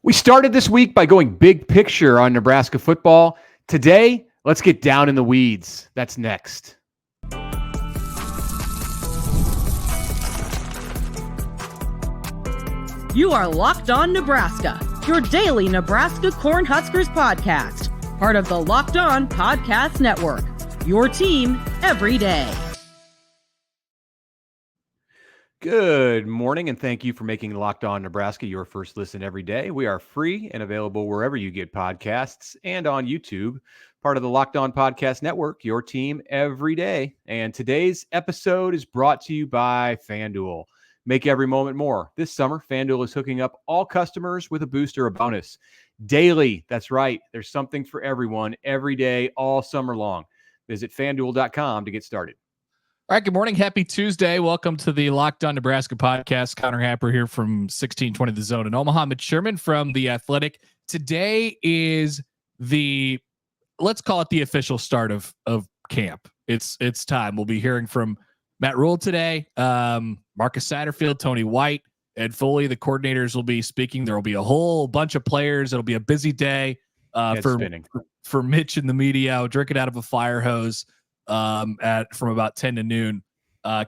We started this week by going big picture on Nebraska football. Today, let's get down in the weeds. That's next. You are Locked On Nebraska, your daily Nebraska Cornhuskers podcast, part of the Locked On Podcast Network, your team every day. Good morning, and thank you for making Locked On Nebraska your first listen every day. We are free and available wherever you get podcasts and on YouTube, part of the Locked On Podcast Network, your team every day. And today's episode is brought to you by FanDuel. Make every moment more. This summer, FanDuel is hooking up all customers with a boost or a bonus. Daily, that's right. There's something for everyone every day, all summer long. Visit FanDuel.com to get started. All right, good morning. Happy Tuesday. Welcome to the Locked On Nebraska podcast. Connor Happer here from 1620 The Zone in Omaha. Mitch Sherman from The Athletic. Today is let's call it the official start of camp. It's time. We'll be hearing from Matt Rhule today, Marcus Satterfield, Tony White, Ed Foley. The coordinators will be speaking. There will be a whole bunch of players. It'll be a busy day for Mitch and the media, drinking out of a fire hose. From about 10 to noon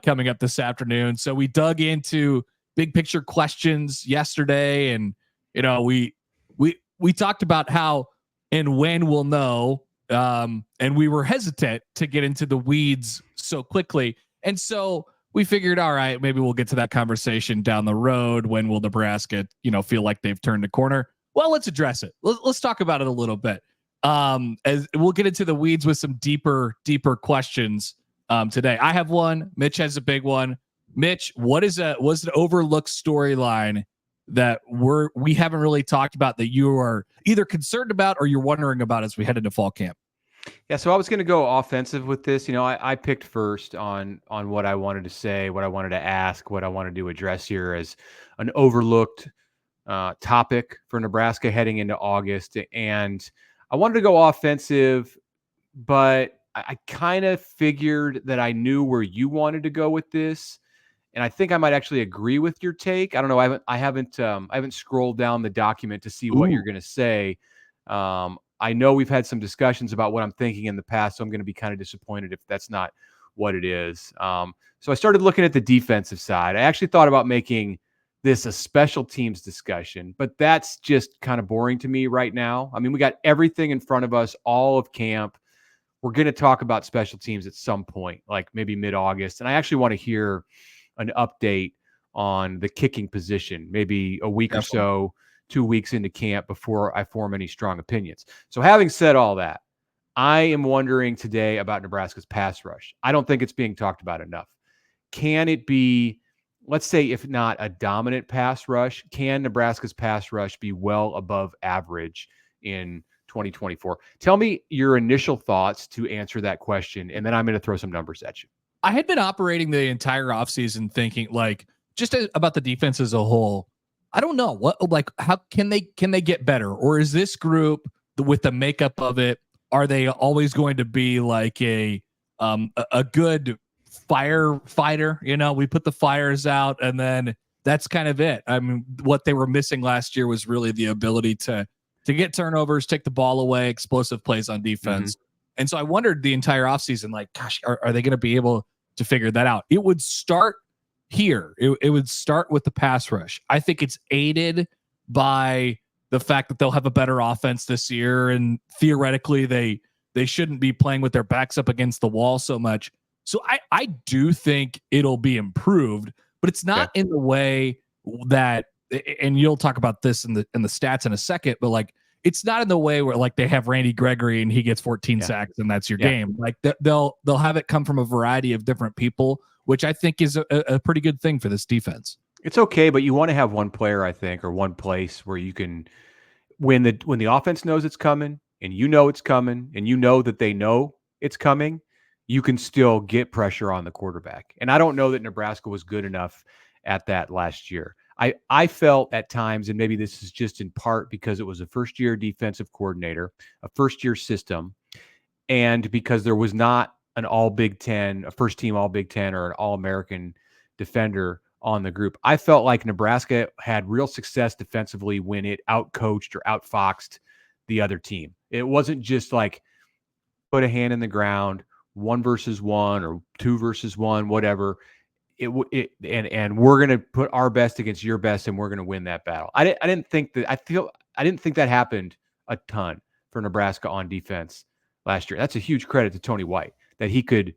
coming up this afternoon. So we dug into big picture questions yesterday, and we talked about how and when we'll know, and we were hesitant to get into the weeds so quickly. And so we figured, all right, maybe we'll get to that conversation down the road. When will Nebraska, feel like they've turned the corner? Well, let's address it. Let's talk about it a little bit. As we'll get into the weeds with some deeper questions today. I have one. Mitch has a big one. Mitch, was an overlooked storyline that we haven't really talked about that you are either concerned about or you're wondering about as we head into fall camp? Yeah, so I was going to go offensive with this. I picked first on what I wanted to say, what I wanted to ask, what I wanted to address here as an overlooked topic for Nebraska heading into August. And I wanted to go offensive, but I kind of figured that I knew where you wanted to go with this, and I think I might actually agree with your take. I don't know. I haven't scrolled down the document to see what you're going to say. I know we've had some discussions about what I'm thinking in the past, so I'm going to be kind of disappointed if that's not what it is. So I started looking at the defensive side. I actually thought about making this a special teams discussion, but that's just kind of boring to me right now. I mean, we got everything in front of us, all of camp. We're going to talk about special teams at some point, like maybe mid-August. And I actually want to hear an update on the kicking position, maybe a week or so, 2 weeks into camp before I form any strong opinions. So having said all that, I am wondering today about Nebraska's pass rush. I don't think it's being talked about enough. Can it be, let's say, if not a dominant pass rush, can Nebraska's pass rush be well above average in 2024? Tell me your initial thoughts to answer that question, and then I'm going to throw some numbers at you. I had been operating the entire offseason thinking just about the defense as a whole. I don't know how can they get better, or is this group with the makeup of it, are they always going to be like a good firefighter? We put the fires out and then that's kind of it. I mean, what they were missing last year was really the ability to get turnovers, take the ball away, explosive plays on defense. Mm-hmm. And so I wondered the entire offseason, gosh, are they going to be able to figure that out? It would start here. It would start with the pass rush. I think it's aided by the fact that they'll have a better offense this year, and theoretically they shouldn't be playing with their backs up against the wall so much. So I do think it'll be improved, but it's not in the way that, and you'll talk about this in the stats in a second, but it's not in the way where they have Randy Gregory and he gets 14 sacks and that's your game. They'll have it come from a variety of different people, which I think is a pretty good thing for this defense. It's okay, but you want to have one player, I think, or one place where you can, when the offense knows it's coming and it's coming and that they know it's coming, you can still get pressure on the quarterback. And I don't know that Nebraska was good enough at that last year. I felt at times, and maybe this is just in part because it was a first-year defensive coordinator, a first-year system, and because there was not an all Big Ten, a first-team all Big Ten or an All-American defender on the group. I felt like Nebraska had real success defensively when it outcoached or outfoxed the other team. It wasn't just like put a hand in the ground, 1 versus 1 or 2 versus 1, whatever. And we're going to put our best against your best, and we're going to win that battle. I didn't think that happened a ton for Nebraska on defense last year. That's a huge credit to Tony White that he could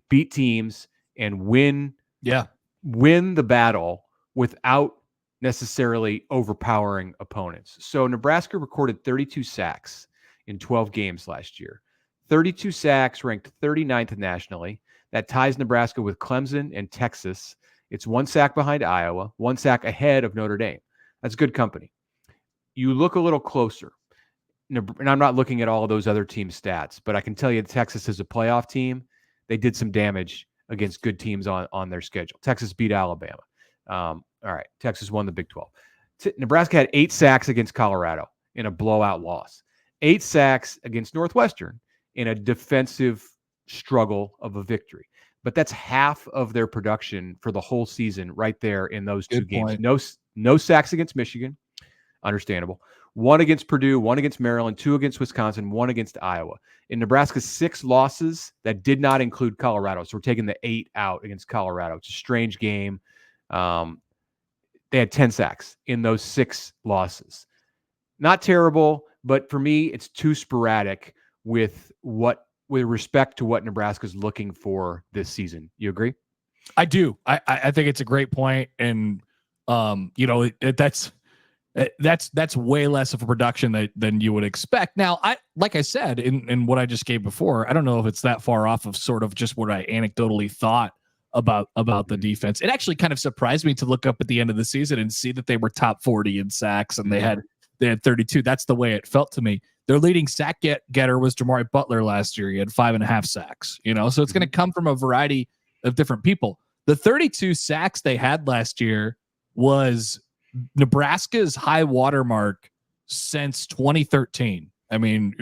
beat teams and win the battle without necessarily overpowering opponents. So Nebraska recorded 32 sacks in 12 games last year. 32 sacks, ranked 39th nationally. That ties Nebraska with Clemson and Texas. It's 1 sack behind Iowa, 1 sack ahead of Notre Dame. That's good company. You look a little closer, and I'm not looking at all of those other team stats, but I can tell you Texas is a playoff team. They did some damage against good teams on their schedule. Texas beat Alabama. All right, Texas won the Big 12. Nebraska had 8 sacks against Colorado in a blowout loss. 8 sacks against Northwestern in a defensive struggle of a victory. But that's half of their production for the whole season right there in those two games. No sacks against Michigan. Understandable. 1 against Purdue, 1 against Maryland, 2 against Wisconsin, 1 against Iowa. In Nebraska's 6 losses, that did not include Colorado. So we're taking the 8 out against Colorado. It's a strange game. They had 10 sacks in those 6 losses. Not terrible, but for me, it's too sporadic with respect to what Nebraska's looking for this season. You agree? I do. I think it's a great point, and that's way less of a production than you would expect. Now, like I said in what I just gave before, I don't know if it's that far off of sort of just what I anecdotally thought about the defense. It actually kind of surprised me to look up at the end of the season and see that they were top 40 in sacks, and they had 32. That's the way it felt to me. Their leading sack getter was Jamari Butler last year. He had 5.5 sacks, so it's going to come from a variety of different people. The 32 sacks they had last year was Nebraska's high watermark since 2013. I mean,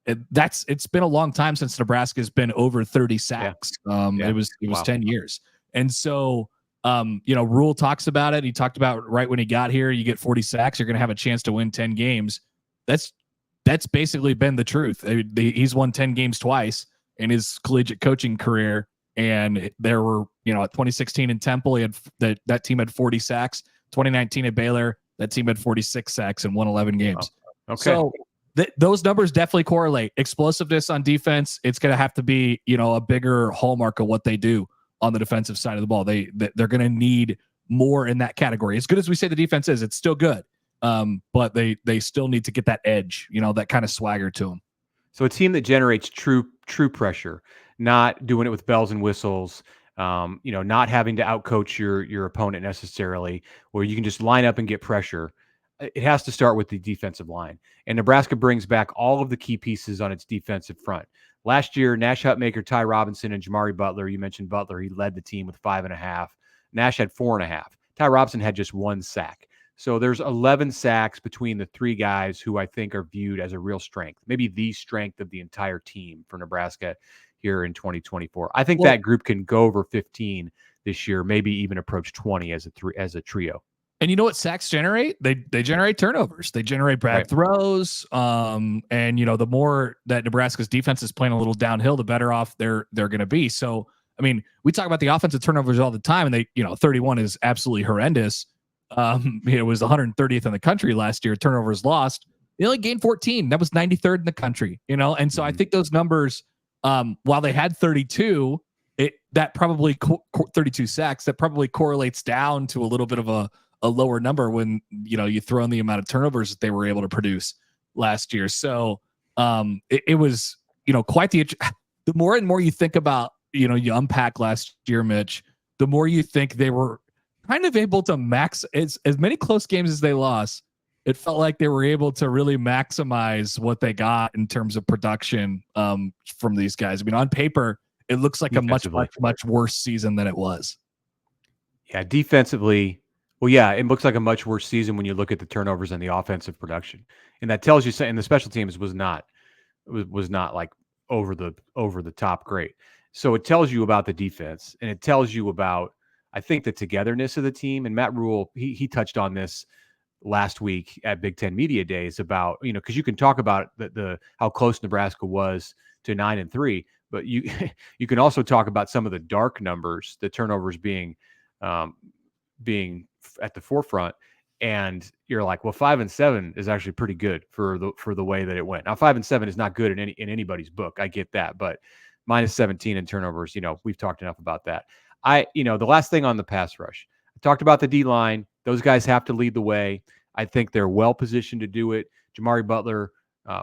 it's been a long time since Nebraska's been over 30 sacks. It was 10 years. And so, Rhule talks about it. He talked about right when he got here, you get 40 sacks, you're going to have a chance to win 10 games. That's basically been the truth. He's won 10 games twice in his collegiate coaching career. And there were, at 2016 in Temple, he had that team had 40 sacks. 2019 at Baylor, that team had 46 sacks and won 11 games. Okay. So those numbers definitely correlate. Explosiveness on defense, it's going to have to be, a bigger hallmark of what they do on the defensive side of the ball. They're going to need more in that category. As good as we say the defense is, it's still good. But they still need to get that edge, that kind of swagger to them. So a team that generates true pressure, not doing it with bells and whistles, not having to outcoach your opponent necessarily, where you can just line up and get pressure. It has to start with the defensive line. And Nebraska brings back all of the key pieces on its defensive front. Last year, Nash Hutmaker, Ty Robinson, and Jamari Butler, you mentioned Butler, he led the team with 5.5. Nash had 4.5. Ty Robinson had just 1 sack. So there's 11 sacks between the 3 guys who I think are viewed as a real strength, maybe the strength of the entire team for Nebraska here in 2024. I think that group can go over 15 this year, maybe even approach 20 as a trio. And you know what sacks generate? They generate turnovers. They generate bad throws. And the more that Nebraska's defense is playing a little downhill, the better off they're going to be. So, I mean, we talk about the offensive turnovers all the time, and 31 is absolutely horrendous. It was 130th in the country last year. Turnovers lost. They only gained 14. That was 93rd in the country. And so I think those numbers, while they had 32, that probably 32 sacks, that probably correlates down to a little bit of a lower number when you throw in the amount of turnovers that they were able to produce last year. So it was quite the more and more you think about you unpack last year, Mitch, the more you think they were kind of able to max as many close games as they lost. It felt like they were able to really maximize what they got in terms of production from these guys. I mean, on paper, it looks like a much worse season than it was. Yeah, defensively. Well, yeah, it looks like a much worse season when you look at the turnovers and the offensive production, and that tells you something. The special teams was not like over the top great. So it tells you about the defense, and it tells you about I think the togetherness of the team, and Matt Rhule, he touched on this last week at Big Ten Media Days about, because you can talk about the how close Nebraska was to 9-3, but you you can also talk about some of the dark numbers, the turnovers being at the forefront, and you're like, well, 5-7 is actually pretty good for the way that it went. Now, 5-7 is not good in anybody's book. I get that, but minus 17 in turnovers, we've talked enough about that. The last thing on the pass rush, I talked about the D line. Those guys have to lead the way. I think they're well positioned to do it. Jamari Butler,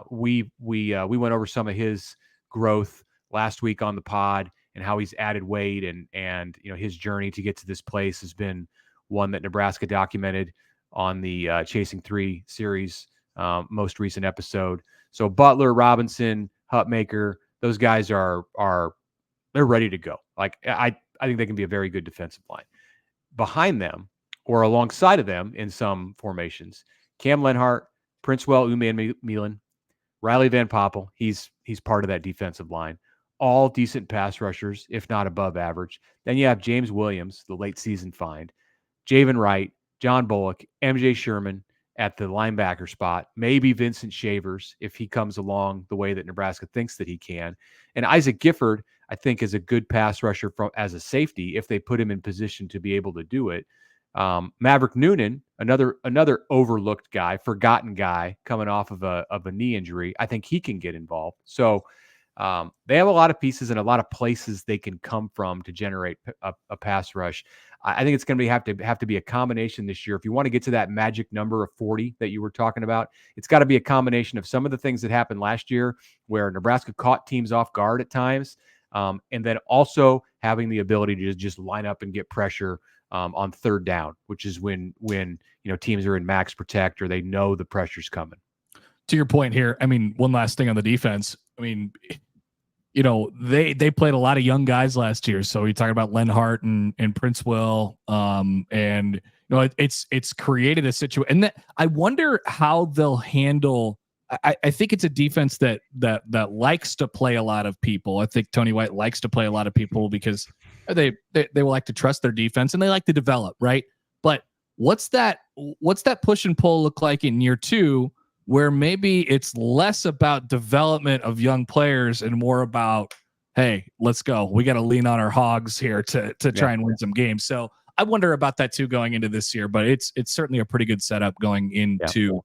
we went over some of his growth last week on the pod and how he's added weight and his journey to get to this place has been one that Nebraska documented on the Chasing 3 series, most recent episode. So Butler, Robinson, Hutmaker, those guys are they're ready to go. Like I think they can be a very good defensive line. Behind them or alongside of them in some formations, Cam Lenhart, Princewell, Uman-Milan, Riley Van Poppel, he's part of that defensive line. All decent pass rushers, if not above average. Then you have James Williams, the late season find, Javen Wright, John Bullock, MJ Sherman at the linebacker spot, maybe Vincent Shavers if he comes along the way that Nebraska thinks that he can. And Isaac Gifford, I think, is a good pass rusher as a safety if they put him in position to be able to do it. Maverick Noonan, another overlooked guy, forgotten guy coming off of a knee injury. I think he can get involved. So they have a lot of pieces and a lot of places they can come from to generate a pass rush. I think it's going to have to be a combination this year. If you want to get to that magic number of 40 that you were talking about, it's got to be a combination of some of the things that happened last year where Nebraska caught teams off guard at times, and then also having the ability to just line up and get pressure on third down, which is when teams are in max protect or they know the pressure's coming. To your point here, I mean, one last thing on the defense. I mean, they played a lot of young guys last year. So you're talking about Lenhart and Princewell, and it's created a situation. And I wonder how they'll handle. I think it's a defense that likes to play a lot of people. I think Tony White likes to play a lot of people because they will like to trust their defense and they like to develop, right? But what's that push and pull look like in year two, where maybe it's less about development of young players and more about, hey, let's go. We got to lean on our hogs here to try and win some games. So I wonder about that too going into this year, but it's certainly a pretty good setup going into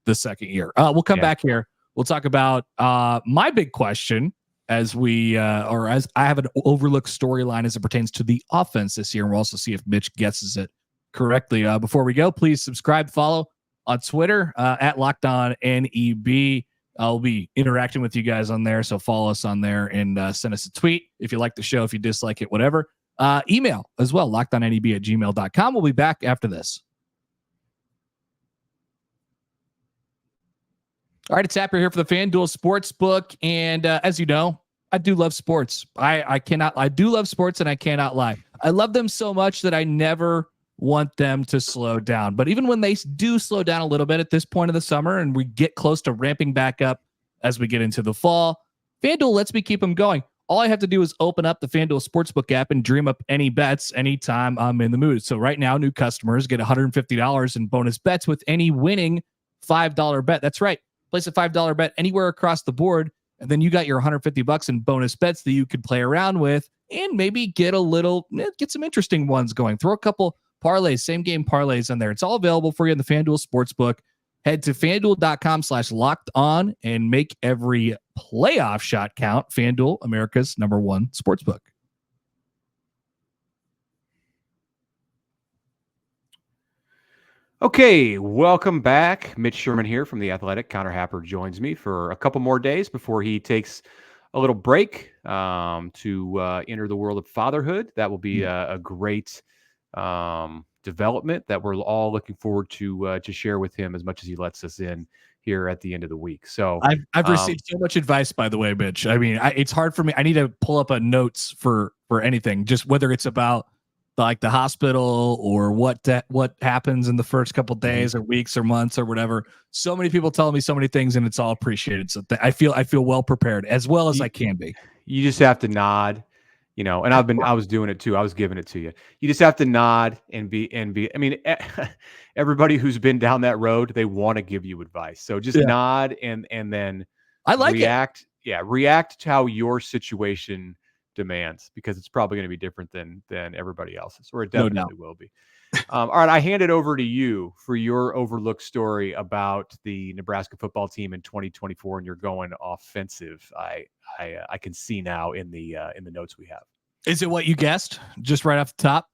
the second year. We'll come back here. We'll talk about my big question as I have an overlooked storyline as it pertains to the offense this year. And we'll also see if Mitch guesses it correctly. Before we go, please subscribe, follow on Twitter at LockedOnNEB. I'll be interacting with you guys on there, so follow us on there and send us a tweet if you like the show, if you dislike it, whatever. Email as well, lockedonneb@gmail.com. We'll be back after this. All right, it's Tapper here for the FanDuel Sportsbook, and as you know, I do love sports. I do love sports, and I cannot lie. I love them so much that I never want them to slow down. But even when they do slow down a little bit at this point of the summer and we get close to ramping back up as we get into the fall, FanDuel lets me keep them going. All I have to do is open up the FanDuel Sportsbook app and dream up any bets anytime I'm in the mood. So right now, new customers get $150 in bonus bets with any winning $5 bet. That's right. Place a $5 bet anywhere across the board, and then you got your $150 in bonus bets that you could play around with and maybe get some interesting ones going. Throw a couple parlays, same game parlays in there. It's all available for you in the FanDuel Sportsbook. Head to FanDuel.com/lockedon and make every playoff shot count. FanDuel, America's #1 sportsbook. Okay, welcome back. Mitch Sherman here from The Athletic. Connor Happer joins me for a couple more days before he takes a little break to enter the world of fatherhood. That will be a great development that we're all looking forward to share with him as much as he lets us in here at the end of the week. So I've received so much advice, by the way, Mitch. I mean, it's hard for me. I need to pull up a notes for anything, just whether it's about like the hospital or what happens in the first couple days or weeks or months or whatever. So many people telling me so many things, and it's all appreciated. So I feel well prepared as well as I can be. You just have to nod. and I was doing it too. I was giving it to you. You just have to nod and be. I mean, everybody who's been down that road, they want to give you advice. So just nod and then I like react. Yeah, react to how your situation demands, because it's probably going to be different than everybody else's, or it definitely will be. All right, I hand it over to you for your overlooked story about the Nebraska football team in 2024, and you're going offensive. I can see now in the notes we have. Is it what you guessed just right off the top?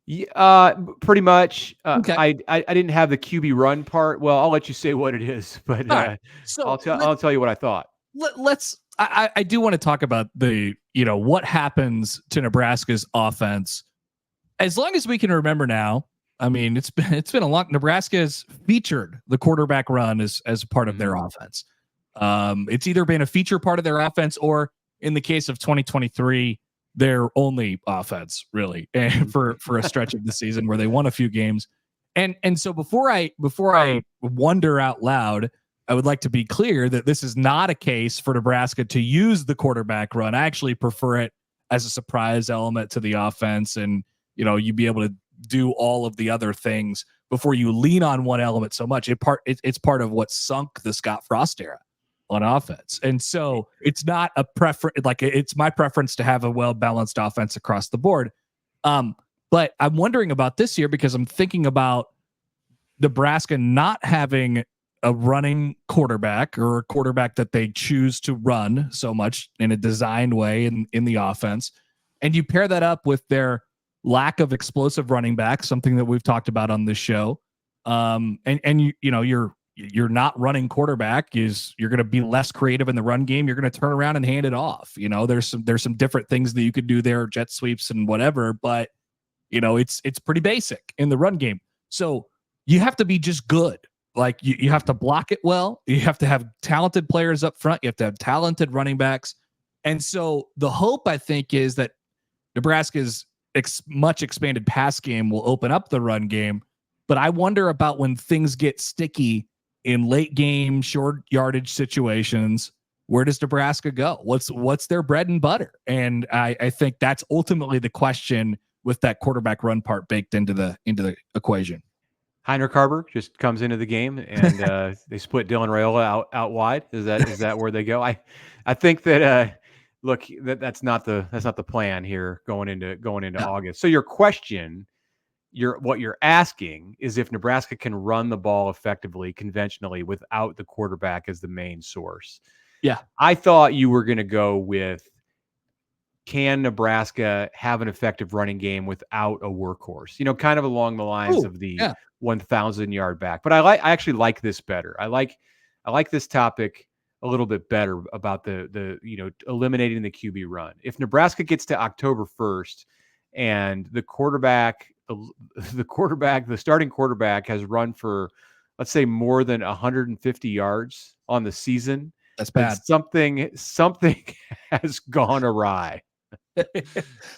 Yeah, pretty much. Okay. I didn't have the QB run part. Well, I'll let you say what it is, but Right. So I'll tell you what I thought. I do want to talk about what happens to Nebraska's offense. As long as we can remember now, I mean, it's been a long. Nebraska has featured the quarterback run as a part of their offense. It's either been a feature part of their offense, or in the case of 2023, their only offense, really, and for a stretch of the season where they won a few games. And so before I wonder out loud, I would like to be clear that this is not a case for Nebraska to use the quarterback run. I actually prefer it as a surprise element to the offense, and you'd be able to do all of the other things before you lean on one element so much. It's part of what sunk the Scott Frost era on offense. And so it's not a preference. Like, it's my preference to have a well-balanced offense across the board. But I'm wondering about this year, because I'm thinking about Nebraska not having a running quarterback, or a quarterback that they choose to run so much in a designed way in the offense. And you pair that up with their lack of explosive running back, something that we've talked about on this show. And you're not running quarterback, you're going to be less creative in the run game. You're going to turn around and hand it off. There's some different things that you could do there, jet sweeps and whatever, but it's pretty basic in the run game. So you have to be just good. Like, you have to block it well. You have to have talented players up front. You have to have talented running backs. And so the hope, I think, is that Nebraska's much expanded pass game will open up the run game. But I wonder about when things get sticky in late game, short yardage situations, where does Nebraska go? What's their bread and butter? And I think that's ultimately the question, with that quarterback run part baked into the equation. Heinrich Carver just comes into the game, and they split Dylan Raiola out wide. Is that where they go? I think that look, that's not the plan here going into August. So your question, what you're asking is if Nebraska can run the ball effectively, conventionally, without the quarterback as the main source. Yeah. I thought you were going to go with, can Nebraska have an effective running game without a workhorse? Kind of along the lines of the 1,000-yard back. But I actually like this better. I like this topic a little bit better about the eliminating the QB run. If Nebraska gets to October 1st and the starting quarterback has run for, let's say, more than 150 yards on the season, that's bad. Something has gone awry.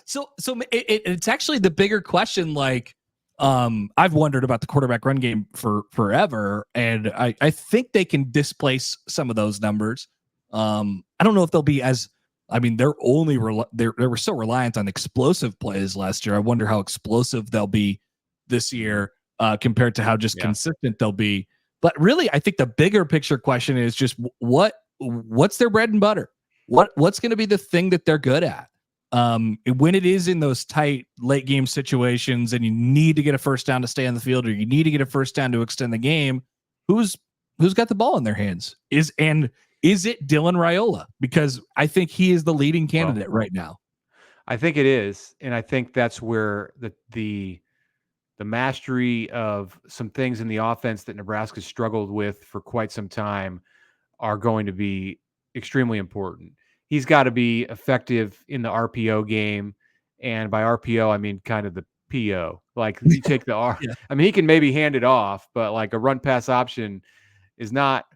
So it's actually the bigger question. Like, I've wondered about the quarterback run game for forever, and I think they can displace some of those numbers. I don't know if they'll be as, I mean, they're only they were so reliant on explosive plays last year. I wonder how explosive they'll be this year compared to how just consistent they'll be. But really, I think the bigger picture question is just what's their bread and butter? What's going to be the thing that they're good at? When it is in those tight late game situations and you need to get a first down to stay on the field, or you need to get a first down to extend the game, who's got the ball in their hands? Is it Dylan Raiola? Because I think he is the leading candidate right now. I think it is. And I think that's where the mastery of some things in the offense that Nebraska struggled with for quite some time are going to be extremely important. He's got to be effective in the RPO game. And by RPO, I mean kind of the PO. Like, you take the R. Yeah. I mean, he can maybe hand it off, but like a run pass option is not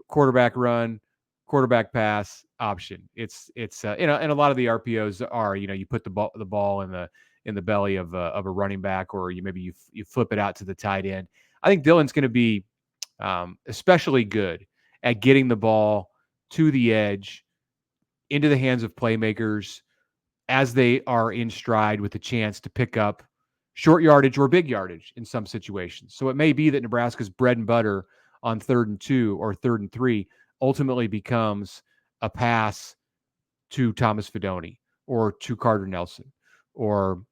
quarterback run, quarterback pass option. It's and a lot of the RPOs are, you put the ball in the belly of a running back, or you flip it out to the tight end. I think Dylan's going to be especially good at getting the ball to the edge, into the hands of playmakers as they are in stride with the chance to pick up short yardage or big yardage in some situations. So it may be that Nebraska's bread and butter on 3rd and 2 or 3rd and 3 ultimately becomes a pass to Thomas Fidone or to Carter Nelson or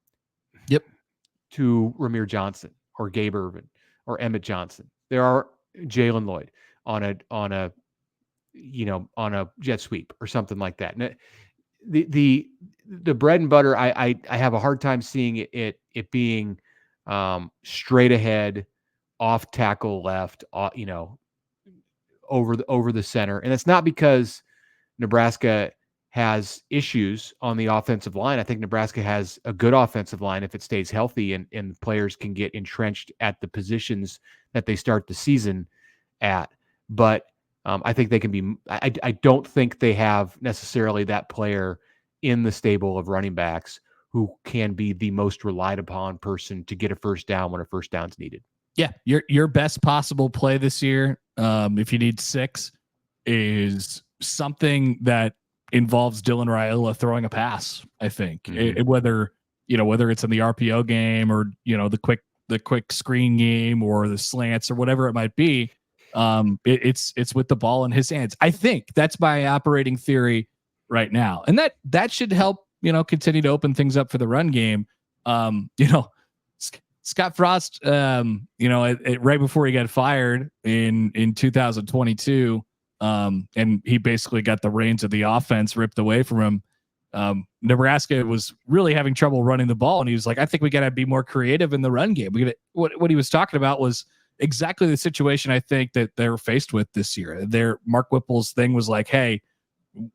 to Ramir Johnson or Gabe Ervin or Emmett Johnson. There are Jalen Lloyd on a jet sweep or something like that. And the bread and butter, I have a hard time seeing it being straight ahead, off tackle left, over the center. And it's not because Nebraska has issues on the offensive line. I think Nebraska has a good offensive line if it stays healthy and players can get entrenched at the positions that they start the season at. But I think they can be. I don't think they have necessarily that player in the stable of running backs who can be the most relied upon person to get a first down when a first down's needed. Yeah, your best possible play this year, if you need 6, is something that involves Dylan Raiola throwing a pass. I think whether it's in the RPO game or the quick screen game or the slants or whatever it might be. It's with the ball in his hands. I think that's my operating theory right now. And that should help, continue to open things up for the run game. Scott Frost, right before he got fired in 2022, and he basically got the reins of the offense ripped away from him. Nebraska was really having trouble running the ball. And he was like, I think we got to be more creative in the run game. What he was talking about was exactly the situation I think that they were faced with this year. Mark Whipple's thing was like, hey,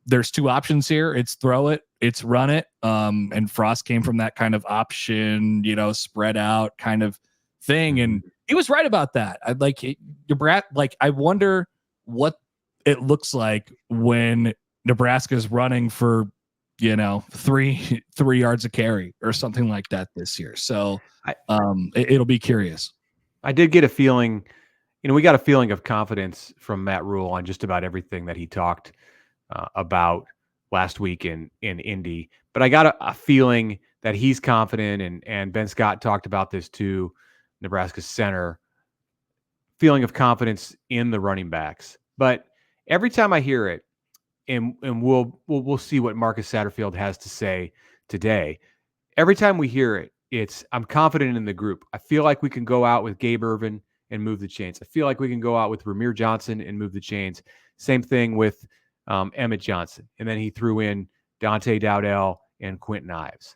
there's 2 options here. It's throw it, it's run it. And Frost came from that kind of option, spread out kind of thing. And he was right about that. I wonder what it looks like when Nebraska's running for, 3 yards a carry or something like that this year. So it'll be curious. I did get a feeling, we got a feeling of confidence from Matt Rhule on just about everything that he talked about last week in Indy. But I got a feeling that he's confident, and Ben Scott talked about this too, Nebraska's center, feeling of confidence in the running backs. But every time I hear it, and we'll see what Marcus Satterfield has to say today. Every time we hear it, I'm confident in the group. I feel like we can go out with Gabe Ervin and move the chains. I feel like we can go out with Ramir Johnson and move the chains. Same thing with Emmett Johnson. And then he threw in Dante Dowdell and Quentin Ives.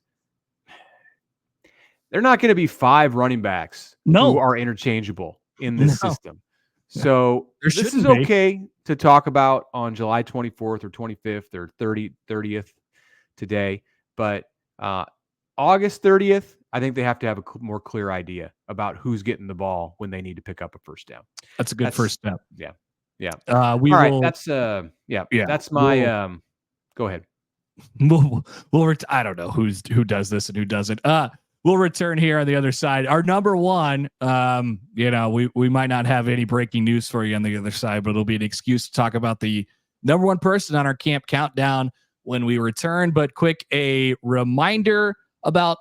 They're not going to be 5 running backs who are interchangeable in this system. So this is okay to talk about on July 24th or 25th or 30th today. But August 30th, I think they have to have a more clear idea about who's getting the ball when they need to pick up a first down. That's a good first step. Yeah. Yeah. All right. That's that's my go ahead. I don't know who does this and who doesn't. We'll return here on the other side. Our number one, we might not have any breaking news for you on the other side, but it'll be an excuse to talk about the number one person on our camp countdown when we return. But a reminder about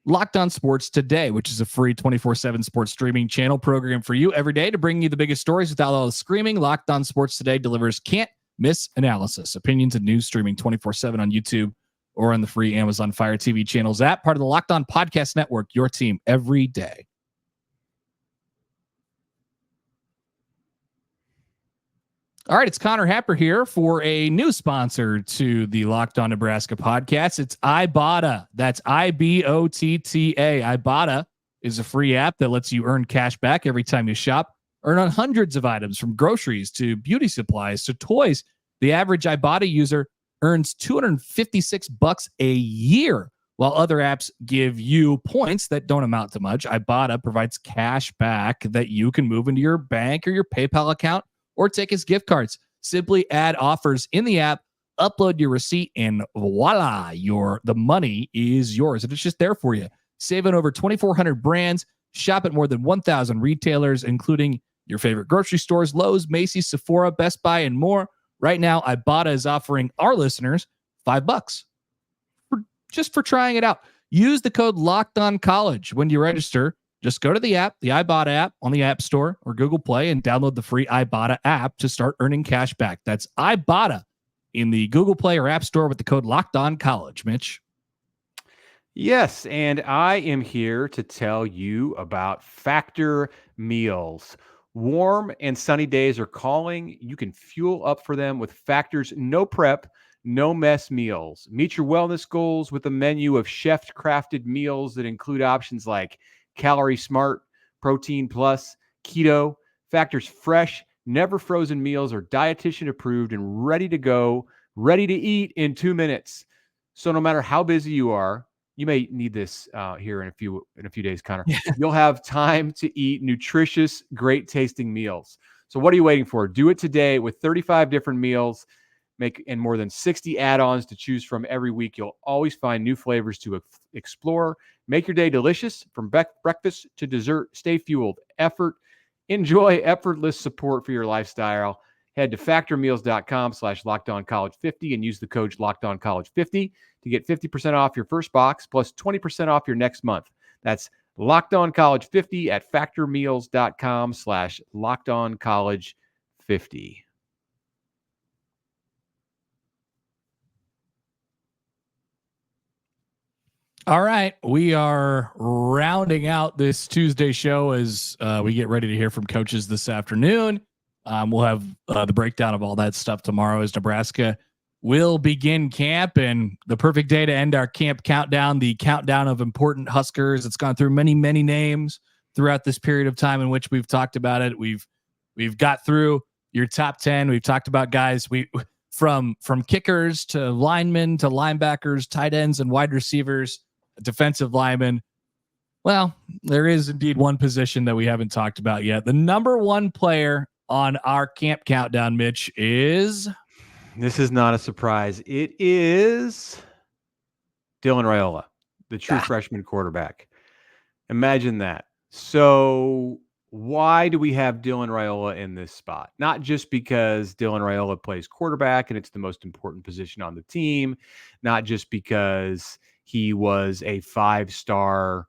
Locked On Sports Today, which is a free 24/7 sports streaming channel program for you every day to bring you the biggest stories without all the screaming. Locked On Sports Today delivers can't miss analysis, opinions, and news streaming 24/7 on YouTube or on the free Amazon Fire TV channels app, part of the Locked On Podcast Network, your team every day. All right, it's Connor Happer here for a new sponsor to the Locked On Nebraska podcast. It's Ibotta. That's Ibotta. Ibotta is a free app that lets you earn cash back every time you shop. Earn on hundreds of items from groceries to beauty supplies to toys. The average Ibotta user earns $256 a year, while other apps give you points that don't amount to much. Ibotta provides cash back that you can move into your bank or your PayPal account or take as gift cards. Simply add offers in the app, upload your receipt, and voila, the money is yours. And it's just there for you. Save on over 2,400 brands. Shop at more than 1,000 retailers, including your favorite grocery stores, Lowe's, Macy's, Sephora, Best Buy, and more. Right now, Ibotta is offering our listeners $5 just for trying it out. Use the code LOCKEDONCollege when you register. Just go to the app, the Ibotta app on the App Store or Google Play, and download the free Ibotta app to start earning cash back. That's Ibotta in the Google Play or App Store with the code LOCKEDONCollege. Mitch? Yes, and I am here to tell you about Factor Meals. Warm and sunny days are calling. You can fuel up for them with Factor's no prep, no mess meals. Meet your wellness goals with a menu of chef-crafted meals that include options like Calorie Smart, Protein Plus, Keto. Factor's fresh, never frozen meals are dietitian approved and ready to go, ready to eat in 2 minutes. So no matter how busy you are, you may need this here in a few days, Connor. You'll have time to eat nutritious, great tasting meals. So what are you waiting for? Do it today with 35 different meals, and more than 60 add-ons to choose from every week. You'll always find new flavors to explore. Make your day delicious from breakfast to dessert. Stay fueled. Enjoy effortless support for your lifestyle. Head to factormeals.com/LockedOnCollege50 and use the code LockedOnCollege50 to get 50% off your first box plus 20% off your next month. That's LockedOnCollege50 at factormeals.com/LockedOnCollege50. All right, we are rounding out this Tuesday show as we get ready to hear from coaches this afternoon. We'll have the breakdown of all that stuff tomorrow as Nebraska will begin camp, and the perfect day to end our camp countdown, the countdown of important Huskers. It's gone through many, many names throughout this period of time in which we've talked about it. We've got through your top 10. We've talked about guys from kickers to linemen to linebackers, tight ends and wide receivers, defensive linemen. Well, there is indeed one position that we haven't talked about yet. The number one player on our camp countdown, Mitch, is... This is not a surprise. It is Dylan Raiola, the true freshman quarterback. Imagine that. So why do we have Dylan Raiola in this spot? Not just because Dylan Raiola plays quarterback and it's the most important position on the team, not just because he was a 5-star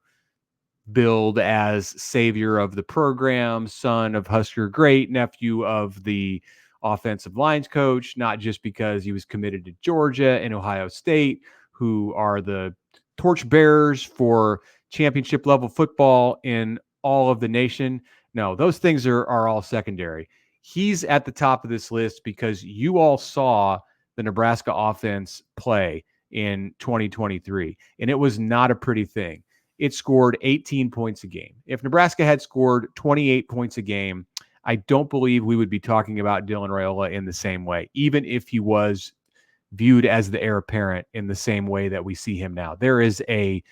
billed as savior of the program, son of Husker great, nephew of the offensive lines coach, not just because he was committed to Georgia and Ohio State, who are the torchbearers for championship level football in all of the nation. No, those things are all secondary. He's at the top of this list because you all saw the Nebraska offense play in 2023, and it was not a pretty thing. It scored 18 points a game. If Nebraska had scored 28 points a game, I don't believe we would be talking about Dylan Raiola in the same way, even if he was viewed as the heir apparent in the same way that we see him now. There is a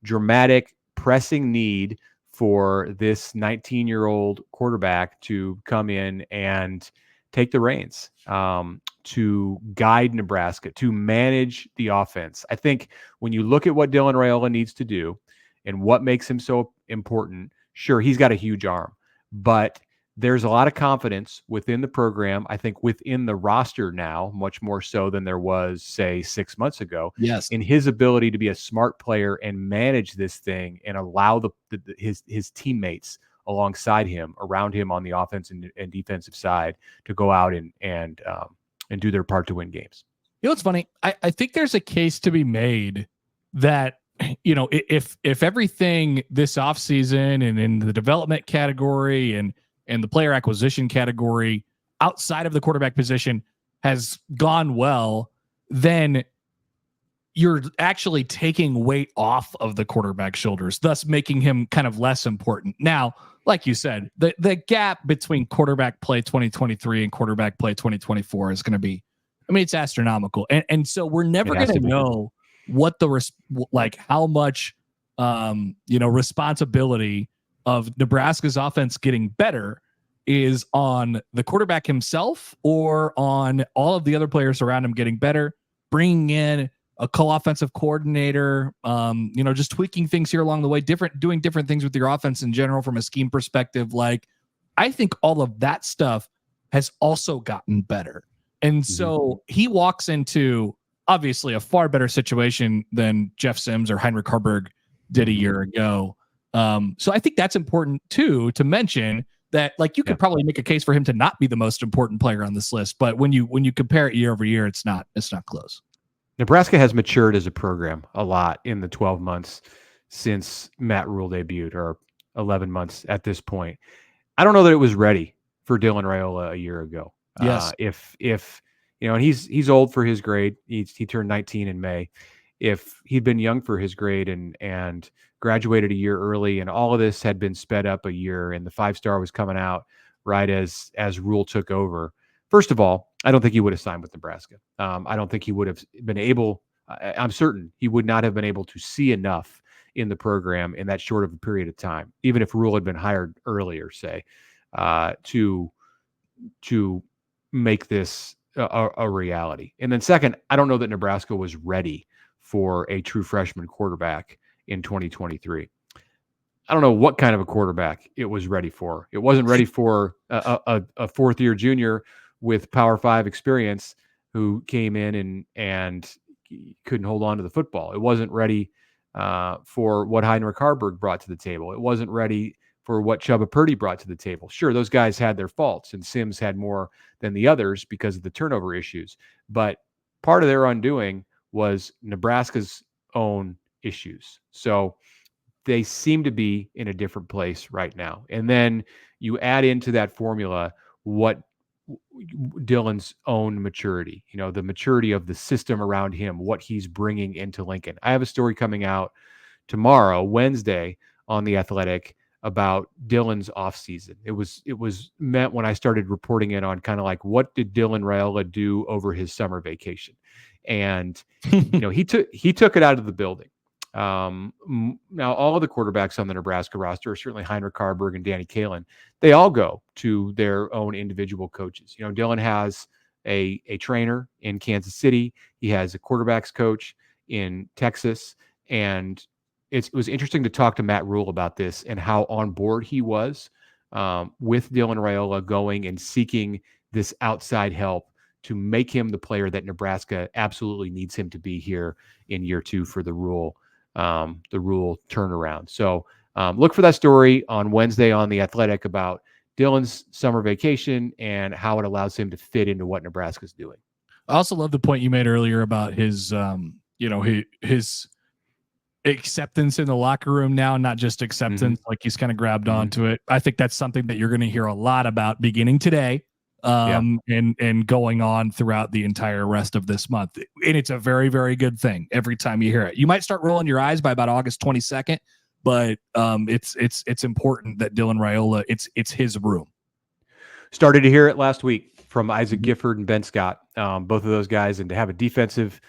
dramatic, pressing need for this 19-year-old quarterback to come in and take the reins, to guide Nebraska, to manage the offense. I think when you look at what Dylan Raiola needs to do and what makes him so important, sure, he's got a huge arm, but there's a lot of confidence within the program, I think within the roster now, much more so than there was, say, 6 months ago, yes, in his ability to be a smart player and manage this thing and allow his teammates alongside him, around him on the offense and defensive side to go out and do their part to win games. You know what's funny? I think there's a case to be made that, you know, if everything this offseason and in the development category and the player acquisition category outside of the quarterback position has gone well, then you're actually taking weight off of the quarterback's shoulders, thus making him kind of less important. Now, like you said, the gap between quarterback play 2023 and quarterback play 2024 is going to be, I mean, it's astronomical. And so we're never going to know what how much, responsibility of Nebraska's offense getting better is on the quarterback himself or on all of the other players around him getting better, bringing in a co-offensive coordinator, just tweaking things here along the way, doing different things with your offense in general from a scheme perspective. Like, I think all of that stuff has also gotten better. And so he walks into obviously a far better situation than Jeff Sims or Heinrich Harburg did a year ago. So I think that's important too, to mention that, like, you could probably make a case for him to not be the most important player on this list, but when you compare it year over year, it's not close. Nebraska has matured as a program a lot in the 12 months since Matt Rhule debuted, or 11 months at this point. I don't know that it was ready for Dylan Raiola a year ago. Yes. If and he's old for his grade. He turned 19 in May. If he'd been young for his grade and graduated a year early, and all of this had been sped up a year, and the 5-star was coming out right as Rhule took over. First of all, I don't think he would have signed with Nebraska. I don't think he would have been able. I'm certain he would not have been able to see enough in the program in that short of a period of time, even if Rhule had been hired earlier, say, to make this a reality. And then second, I don't know that Nebraska was ready for a true freshman quarterback in 2023. I don't know what kind of a quarterback it was ready for. It wasn't ready for a fourth-year junior with Power 5 experience who came in and couldn't hold on to the football. It wasn't ready for what Heinrich Harburg brought to the table. It wasn't ready for what Chubba Purdy brought to the table. Sure, those guys had their faults, and Sims had more than the others because of the turnover issues. But part of their undoing was Nebraska's own issues. So they seem to be in a different place right now. And then you add into that formula what Dylan's own maturity, the maturity of the system around him, what he's bringing into Lincoln. I have a story coming out tomorrow, Wednesday, on The Athletic about Dylan's offseason. It was meant when I started reporting it on kind of like, what did Dylan Raiola do over his summer vacation? And he took it out of the building. Now, all of the quarterbacks on the Nebraska roster, certainly Heinrich Harburg and Danny Kaelin, they all go to their own individual coaches. Dylan has a trainer in Kansas City. He has a quarterbacks coach in Texas. And it was interesting to talk to Matt Rhule about this and how on board he was with Dylan Raiola going and seeking this outside help to make him the player that Nebraska absolutely needs him to be here in year 2 for the Rhule turnaround. So look for that story on Wednesday on The Athletic about Dylan's summer vacation and how it allows him to fit into what Nebraska's doing. I also love the point you made earlier about his acceptance in the locker room now, not just acceptance, like he's kind of grabbed onto it. I think that's something that you're going to hear a lot about beginning today and going on throughout the entire rest of this month. And it's a very, very good thing every time you hear it. You might start rolling your eyes by about August 22nd, but it's important that Dylan Raiola, it's his room. Started to hear it last week from Isaac Gifford and Ben Scott, both of those guys, and to have a defensive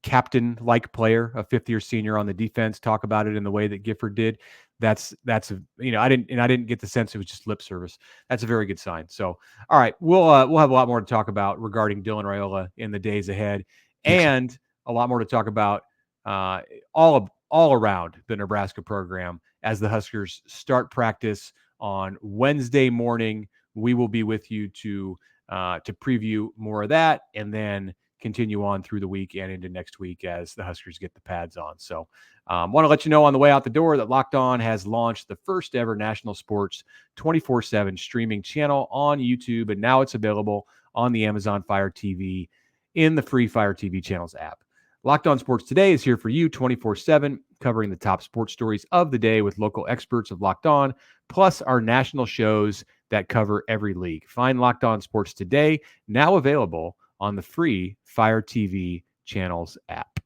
captain-like player, a fifth-year senior on the defense, talk about it in the way that Gifford did. That's I didn't get the sense it was just lip service. That's a very good sign. So, all right, we'll have a lot more to talk about regarding Dylan Raiola in the days ahead, and a lot more to talk about all around the Nebraska program as the Huskers start practice on Wednesday morning. We will be with you to preview more of that, and then continue on through the week and into next week as the Huskers get the pads on. So want to let you know on the way out the door that Locked On has launched the first ever national sports 24/7 streaming channel on YouTube. And now it's available on the Amazon Fire TV in the free Fire TV channels app. Locked On Sports Today is here for you 24/7, covering the top sports stories of the day with local experts of Locked On, plus our national shows that cover every league. Find Locked On Sports Today, now available on the free Fire TV channels app.